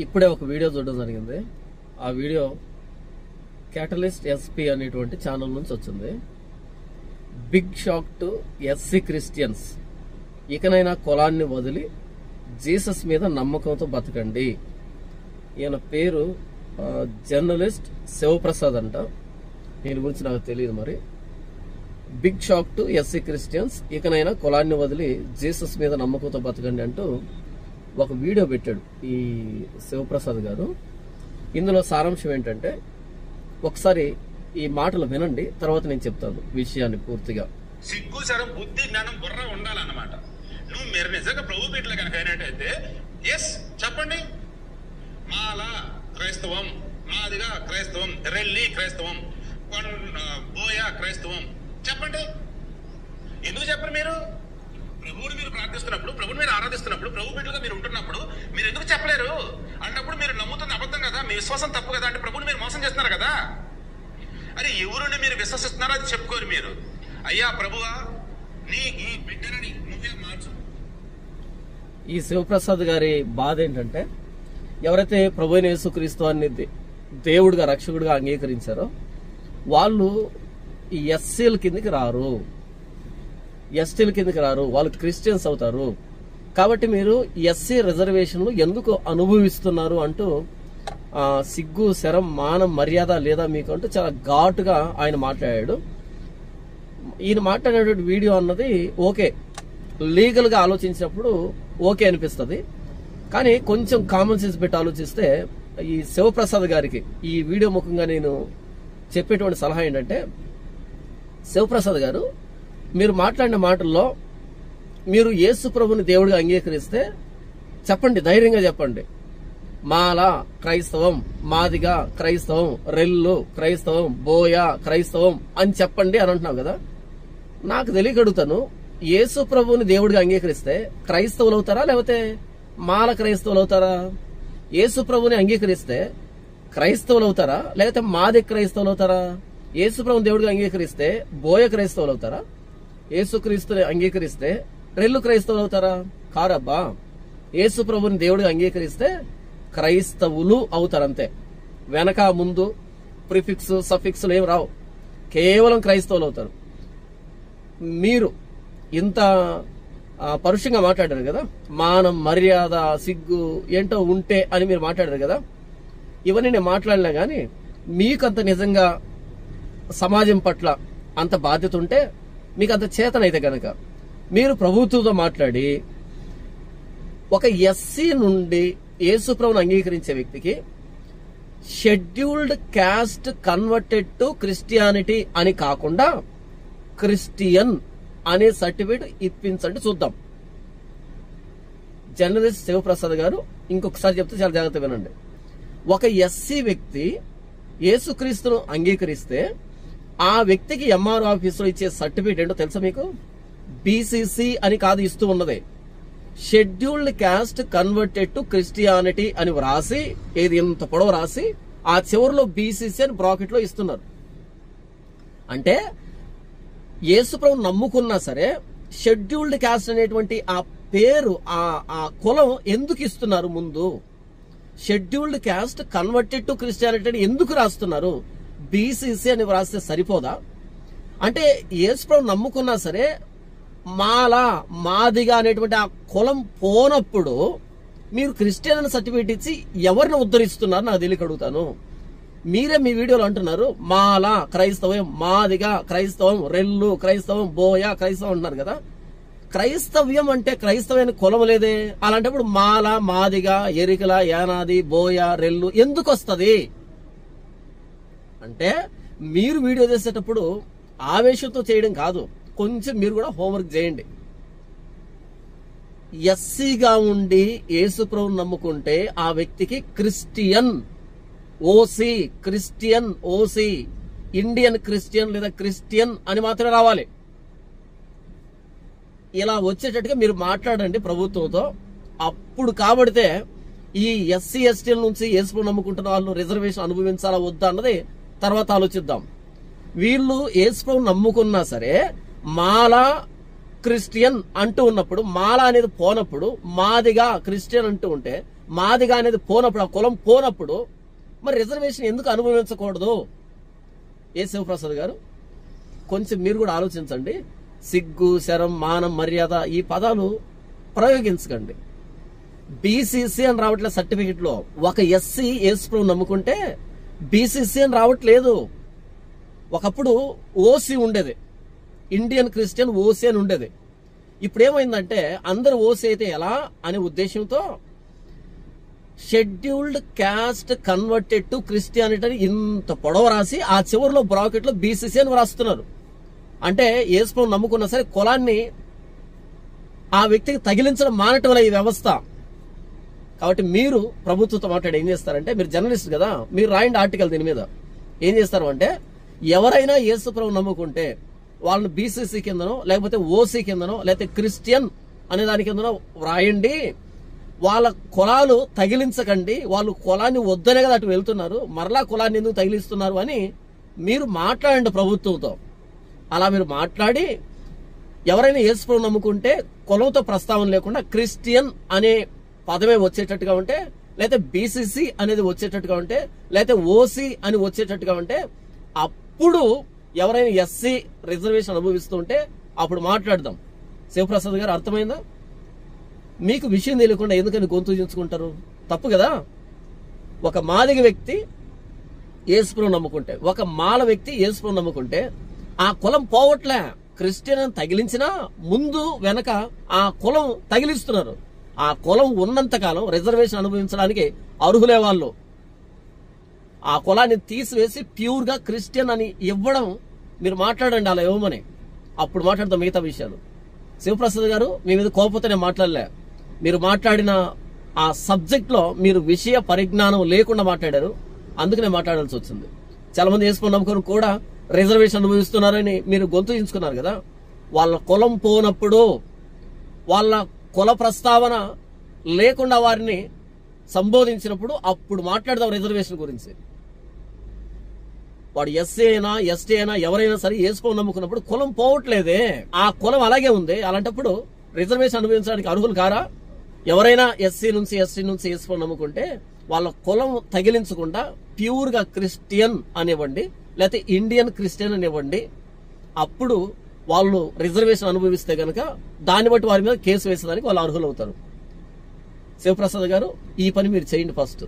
ఇప్పుడే ఒక వీడియో చూడడం జరిగింది. ఆ వీడియో క్యాటలిస్ట్ ఎస్పీ అనేటువంటి ఛానల్ నుంచి వచ్చింది. Big shock to SC Christians, ఇకనైనా కులాన్ని వదిలి జీసస్ మీద నమ్మకంతో బతకండి. ఈయన పేరు జర్నలిస్ట్ శివప్రసాద్ అంట. దీని గురించి నాకు తెలియదు. మరి big shock to SC Christians, ఇకనైనా కులాన్ని వదిలి జీసస్ మీద నమ్మకంతో బతకండి అంటూ ఒక వీడియో పెట్టాడు ఈ శివప్రసాద్ గారు. ఇందులో సారాంశం ఏంటంటే, ఒకసారి ఈ మాటలు వినండి, తర్వాత నేను చెప్తాను విషయాన్ని పూర్తిగా. సిగ్గు శరం బుద్ధి జ్ఞానం బుర్ర ఉండాలన్నమాట. నువ్వు మీరు నిజంగా ప్రభు బిడ్డలు కనుక అయినట్టయితే ఎస్ చెప్పండి. మాల క్రైస్తవం, మాదిగా క్రైస్తవం, రెల్లి క్రైస్తవం, బోయ క్రైస్తవం చెప్పండి. ఎందుకు చెప్పరు? మీరు ప్రభువుని మీరు ప్రార్థిస్తున్నప్పుడు, ప్రభుని మీరు ఆరాధిస్తున్నప్పుడు, ప్రభు బిడ్డలుగా మీరు ఉంటున్నప్పుడు మీరు ఎందుకు చెప్పలేరు? అన్నప్పుడు మీరు నమ్ముతున్న అబద్ధం కదా, మీ విశ్వాసం తప్పు కదా, అంటే ప్రభుని మీరు మోసం చేస్తున్నారు కదా. అరే ఎవరిని మీరు విశ్వసిస్తున్నారో అది చెప్పుకోరు మీరు. అయ్యా ప్రభువా, నీ ఈ బిడ్డలని నువ్వే మార్చు. ఈ శివప్రసాద్ గారి బాధ ఏంటంటే, ఎవరైతే ప్రభువైన యేసుక్రీస్తు అని దేవుడిగా రక్షకుడిగా అంగీకరించారో వాళ్ళు ఈ ఎస్సీల కిందకి రారు, ఎస్టీల కిందకి రారు, వాళ్ళు క్రిస్టియన్స్ అవుతారు. కాబట్టి మీరు ఎస్సీ రిజర్వేషన్లు ఎందుకు అనుభవిస్తున్నారు అంటూ సిగ్గు శరం మానం మర్యాద లేదా మీకు అంటూ చాలా ఘాటుగా ఆయన మాట్లాడాడు. ఈయన మాట్లాడేటువంటి వీడియో అన్నది ఓకే, లీగల్ గా ఆలోచించినప్పుడు ఓకే అనిపిస్తుంది. కానీ కొంచెం కామన్ సెన్స్ పెట్టి ఆలోచిస్తే ఈ శివప్రసాద్ గారికి ఈ వీడియో ముఖంగా నేను చెప్పేటువంటి సలహా ఏంటంటే, శివప్రసాద్ గారు మీరు మాట్లాడిన మాటల్లో మీరు యేసు ప్రభుని దేవుడిగా అంగీకరిస్తే చెప్పండి, ధైర్యంగా చెప్పండి. మాల క్రైస్తవం, మాదిగా క్రైస్తవం, రెల్లు క్రైస్తవం, బోయ క్రైస్తవం అని చెప్పండి అని అంటున్నావు కదా. నాకు తెలియక అడుగుతాను, యేసు ప్రభుని దేవుడిగా అంగీకరిస్తే క్రైస్తవులు అవుతారా లేకపోతే మాల క్రైస్తవులు అవుతారా? యేసు ప్రభుని అంగీకరిస్తే క్రైస్తవులు అవుతారా లేకపోతే మాది క్రైస్తవులు అవుతారా? యేసు ప్రభుని దేవుడిగా అంగీకరిస్తే బోయ క్రైస్తవులు అవుతారా? యేసు క్రీస్తుని అంగీకరిస్తే రెల్లు క్రైస్తవులు అవుతారా? కారబ్బా, యేసు ప్రభుని దేవుడిగా అంగీకరిస్తే క్రైస్తవులు అవుతారంతే. వెనక ముందు ప్రిఫిక్స్ సఫిక్స్లు ఏం రావు, కేవలం క్రైస్తవులు అవుతారు. మీరు ఇంత పరుషంగా మాట్లాడారు కదా, మానం మర్యాద సిగ్గు ఏంటో ఉంటే అని మీరు మాట్లాడారు కదా. ఇవన్నీ నేను మాట్లాడినా గానీ మీకంత నిజంగా సమాజం పట్ల అంత బాధ్యత ఉంటే, మీకు అంత చేతనైతే గనక మీరు ప్రభుత్వంతో మాట్లాడి ఒక ఎస్సీ నుండి యేసు ప్రభువును అంగీకరించే వ్యక్తికి scheduled caste converted to Christianity అని కాకుండా క్రిస్టియన్ అనే సర్టిఫికేట్ ఇప్పించండి చూద్దాం. జర్నలిస్ట్ శివప్రసాద్ గారు ఇంకొకసారి చెప్తే చాలా జాగ్రత్త వినండి. ఒక ఎస్సీ వ్యక్తి యేసుక్రీస్తును అంగీకరిస్తే ఆ వ్యక్తికి ఎంఆర్ ఆఫీసులో ఇచ్చే సర్టిఫికేట్ ఏంటో తెలుసా మీకు? బీసీసీ అని కాదు ఇస్తూ ఉన్నది, scheduled caste converted to Christianity అని వ్రాసి, ఏది ఇంత పొడవు రాసి ఆ చివరిలో బీసీసీ అని బ్రాకెట్ లో ఇస్తున్నారు. అంటే యేసుప్రభువును నమ్ముకున్నా సరే షెడ్యూల్డ్ క్యాస్ట్ అనేటువంటి ఆ పేరు ఆ కులం ఎందుకు ఇస్తున్నారు? ముందు scheduled caste converted to Christianity అని ఎందుకు రాస్తున్నారు? బీసీసీ అని వ్రాస్తే సరిపోదా? అంటే యేసుప్రభువును నమ్ముకున్నా సరే మాల మాదిగా అనేటువంటి ఆ కులం పోనప్పుడు మీరు క్రిస్టియన్ అని సర్టిఫికేట్ ఇచ్చి ఎవరిని ఉద్ధరిస్తున్నారు నాకు తెలియక అడుగుతాను. మీరే మీ వీడియోలో అంటున్నారు మాల క్రైస్తవం, మాదిగా క్రైస్తవం, రెల్లు క్రైస్తవం, బోయ క్రైస్తవం అంటున్నారు కదా. క్రైస్తవ్యం అంటే క్రైస్తవాన్ని కులం లేదే. అలాంటప్పుడు మాల మాదిగా ఎరికల యానాది బోయ రెల్లు ఎందుకు వస్తుంది? అంటే మీరు వీడియో చేసేటప్పుడు ఆవేశంతో చేయడం కాదు, కొంచెం మీరు కూడా హోంవర్క్ చేయండి. ఎస్సీగా ఉండి యేసు ప్రభువును నమ్ముకుంటే ఆ వ్యక్తికి Christian OC, Christian OC, Indian Christian లేదా క్రిస్టియన్ అని మాత్రమే రావాలి. ఇలా వచ్చేటట్టుగా మీరు మాట్లాడండి ప్రభుత్వంతో. అప్పుడు కాబడితే ఈ ఎస్సీ ఎస్టీల నుంచి యేసు ప్రభువును నమ్ముకుంటున్న వాళ్ళు రిజర్వేషన్ అనుభవించాలా వద్దా అన్నది తర్వాత ఆలోచిద్దాం. వీళ్ళు యేసు ప్రభువును నమ్ముకున్నా సరే మాల క్రిస్టియన్ అంటూ ఉన్నప్పుడు, మాల అనేది పోనప్పుడు మాదిగా క్రిస్టియన్ అంటూ ఉంటే మాదిగా అనేది పోనప్పుడు, ఆ కులం పోనప్పుడు మరి రిజర్వేషన్ ఎందుకు అనుభవించకూడదు? ఏ శివప్రసాద్ గారు కొంచెం మీరు కూడా ఆలోచించండి. సిగ్గు, శరం, మానం, మర్యాద ఈ పదాలు ప్రయోగించకండి. బీసీసీ అని రావట్లేదు సర్టిఫికెట్ లో. ఒక ఎస్సీ యేసుప్రభు నమ్ముకుంటే బీసీసీ అని రావట్లేదు. ఒకప్పుడు ఓసీ ఉండేది, ఇండియన్ క్రిస్టియన్ ఓసీ అని ఉండేది. ఇప్పుడు ఏమైందంటే అందరు ఓసీ అయితే ఎలా అనే ఉద్దేశంతో scheduled caste converted to Christianity అని ఇంత పొడవ రాసి ఆ చివరిలో బ్రాకెట్ లో బీసీసీ అని రాస్తున్నారు. అంటే యేసుప్రభు నమ్ముకున్నా సరే కులాన్ని ఆ వ్యక్తికి తగిలించడం మానటం వల్ల ఈ వ్యవస్థ. కాబట్టి మీరు ప్రభుత్వంతో మాట్లాడి ఏం చేస్తారంటే, మీరు జర్నలిస్ట్ కదా, మీరు రాయండి ఆర్టికల్ దీని మీద. ఏం చేస్తారు అంటే, ఎవరైనా యేసుప్రభు నమ్ముకుంటే వాళ్ళని బీసీసీ కిందనో లేకపోతే ఓసీ కిందనో లేకపోతే క్రిస్టియన్ అనే దాని కిందనో రాయండి. వాళ్ళ కులాలు తగిలించకండి, వాళ్ళు కులాన్ని వద్దనే కదా అటు వెళ్తున్నారు, మరలా కులాన్ని ఎందుకు తగిలిస్తున్నారు అని మీరు మాట్లాడండి ప్రభుత్వంతో. అలా మీరు మాట్లాడి ఎవరైనా యేసుప్రభు నమ్ముకుంటే కులంతో ప్రస్తావన లేకుండా క్రిస్టియన్ అనే పదమే వచ్చేటట్టుగా ఉంటే, లేకపోతే బీసీసీ అనేది వచ్చేటట్టుగా ఉంటే, లేకపోతే ఓసీ అని వచ్చేటట్టుగా ఉంటే, అప్పుడు ఎవరైనా ఎస్సీ రిజర్వేషన్ అనుభవిస్తూ ఉంటే అప్పుడు మాట్లాడదాం. శివప్రసాద్ గారు అర్థమైందా? మీకు విషయం తెలియకుండా ఎందుకని గొంతు చించుకుంటారు? తప్పు కదా. ఒక మాదిగ వ్యక్తి యేసుప్రభు నమ్ముకుంటే, ఒక మాల వ్యక్తి యేసుప్రభు నమ్ముకుంటే ఆ కులం పోవట్లే. క్రిస్టియన్ అని తగిలించినా ముందు వెనక ఆ కులం తగిలిస్తున్నారు. ఆ కులం ఉన్నంత కాలం రిజర్వేషన్ అనుభవించడానికి అర్హులే వాళ్ళు. ఆ కులాన్ని తీసివేసి ప్యూర్ గా క్రిస్టియన్ అని ఇవ్వడం మీరు మాట్లాడండి, అలా ఇవ్వమని. అప్పుడు మాట్లాడతాం మిగతా విషయాలు. శివప్రసాద్ గారు మీ మీద కోపంతో నేను మాట్లాడలే. మీరు మాట్లాడిన ఆ సబ్జెక్ట్ లో మీరు విషయ పరిజ్ఞానం లేకుండా మాట్లాడారు, అందుకనే మాట్లాడాల్సి వచ్చింది. చాలా మంది యేసుప్రభు నమ్ముకొని కూడా రిజర్వేషన్ అనుభవిస్తున్నారని మీరు గొంతు చించుకున్నారు కదా. వాళ్ళ కులం పోనప్పుడు, వాళ్ళ కుల ప్రస్తావన లేకుండా వారిని సంబోధించినప్పుడు అప్పుడు మాట్లాడదాం రిజర్వేషన్ గురించి. వాడు ఎస్సీ అయినా ఎస్టీ అయినా ఎవరైనా సరే యేసుప్రభు నమ్ముకున్నప్పుడు కులం పోవట్లేదే, ఆ కులం అలాగే ఉంది. అలాంటప్పుడు రిజర్వేషన్ అనుభవించడానికి అర్హులు కారా? ఎవరైనా ఎస్సీ నుంచి ఎస్టీ నుంచి యేసుప్రభు నమ్ముకుంటే వాళ్ళ కులం తగిలించకుండా ప్యూర్ గా క్రిస్టియన్ అనివ్వండి, లేకపోతే ఇండియన్ క్రిస్టియన్ అనివ్వండి. అప్పుడు వాళ్ళు రిజర్వేషన్ అనుభవిస్తే గనక దాన్ని బట్టి వారి మీద కేసు వేసేదానికి వాళ్ళు అర్హులు అవుతారు. శివప్రసాద్ గారు ఈ పని మీరు చేయండి ఫస్ట్.